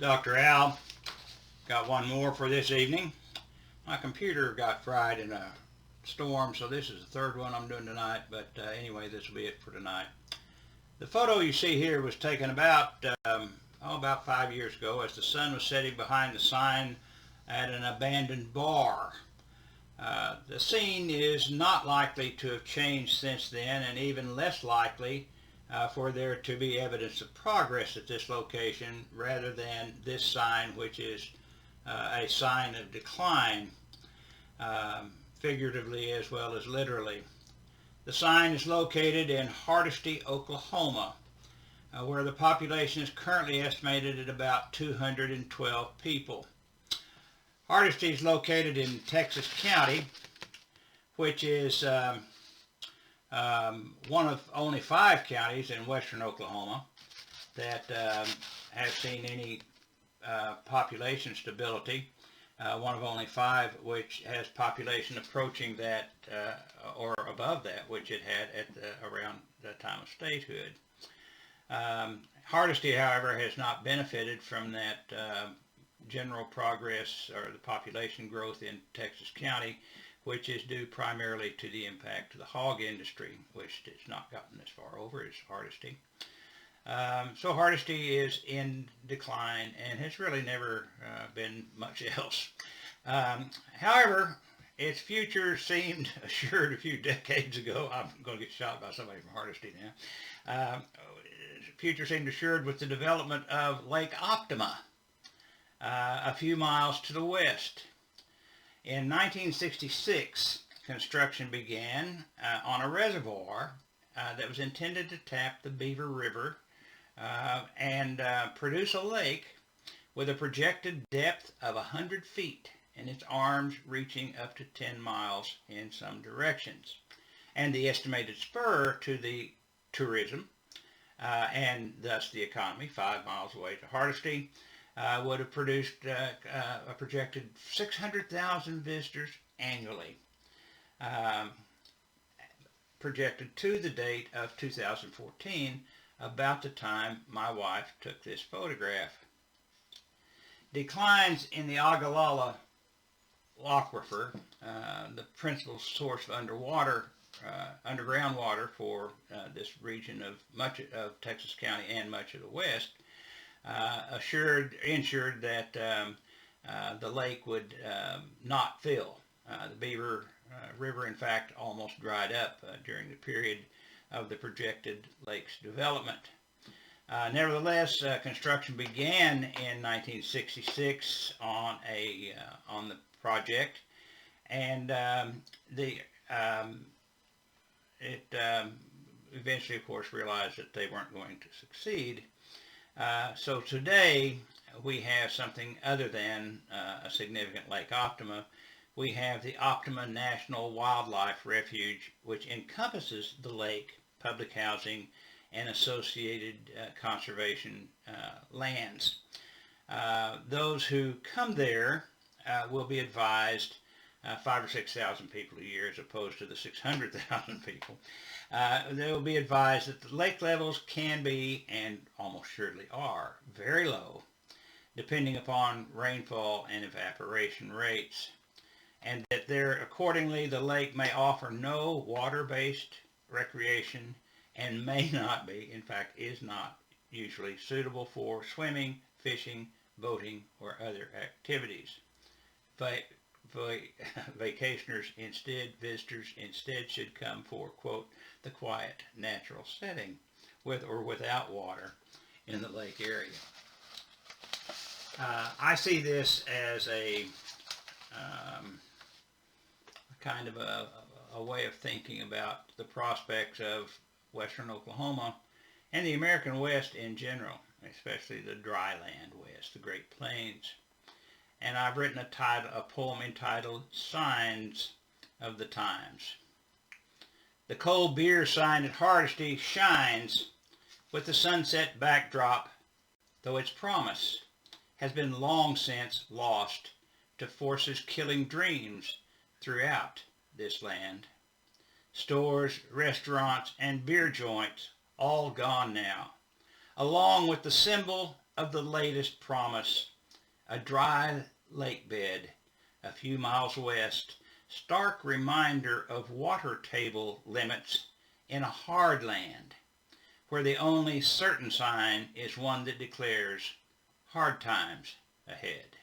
Dr. Al. Got one more for this evening. My computer got fried in a storm, so this is the third one I'm doing tonight, but anyway, this will be it for tonight. The photo you see here was taken about 5 years ago as the sun was setting behind the sign at an abandoned bar. The scene is not likely to have changed since then, and even less likely for there to be evidence of progress at this location rather than this sign, which is a sign of decline, figuratively as well as literally. The sign is located in Hardesty, Oklahoma, where the population is currently estimated at about 212 people. Hardesty is located in Texas County, which is one of only 5 counties in western Oklahoma that have seen any population stability. One of only 5 which has population approaching that or above that which it had at around the time of statehood. Hardesty, however, has not benefited from that general progress or the population growth in Texas County, which is due primarily to the impact of the hog industry, which has not gotten as far over as Hardesty. So Hardesty is in decline and has really never been much else. However, its future seemed assured a few decades ago. I'm going to get shot by somebody from Hardesty now. Future seemed assured with the development of Lake Optima, a few miles to the west. In 1966, construction began on a reservoir that was intended to tap the Beaver River and produce a lake with a projected depth of 100 feet and its arms reaching up to 10 miles in some directions. And the estimated spur to the tourism and thus the economy, 5 miles away to Hardesty, would have produced a projected 600,000 visitors annually, projected to the date of 2014, about the time my wife took this photograph. Declines in the Ogallala aquifer, the principal source of underground water for this region of much of Texas County and much of the West, ensured that the lake would not fill. The Beaver River, in fact, almost dried up during the period of the projected lake's development. Nevertheless, construction began in 1966 on the project, and it eventually, of course, realized that they weren't going to succeed. So today we have something other than a significant Lake Optima. We have the Optima National Wildlife Refuge, which encompasses the lake, public housing, and associated conservation lands. Those who come there will be advised 5,000 or 6,000 people a year as opposed to the 600,000 people. They will be advised that the lake levels can be, and almost surely are, very low, depending upon rainfall and evaporation rates, and that there, accordingly, the lake may offer no water-based recreation and may not be, in fact, is not usually suitable for swimming, fishing, boating, or other activities. Visitors instead should come for, quote, the quiet, natural setting, with or without water in the lake area. I see this as a kind of a way of thinking about the prospects of western Oklahoma and the American West in general, especially the dry land West, the Great Plains. And I've written a poem entitled Signs of the Times. The cold beer sign at Hardesty shines with the sunset backdrop, though its promise has been long since lost to forces killing dreams throughout this land. Stores, restaurants, and beer joints all gone now, along with the symbol of the latest promise, a dry lake bed a few miles west, stark reminder of water table limits in a hard land, where the only certain sign is one that declares hard times ahead.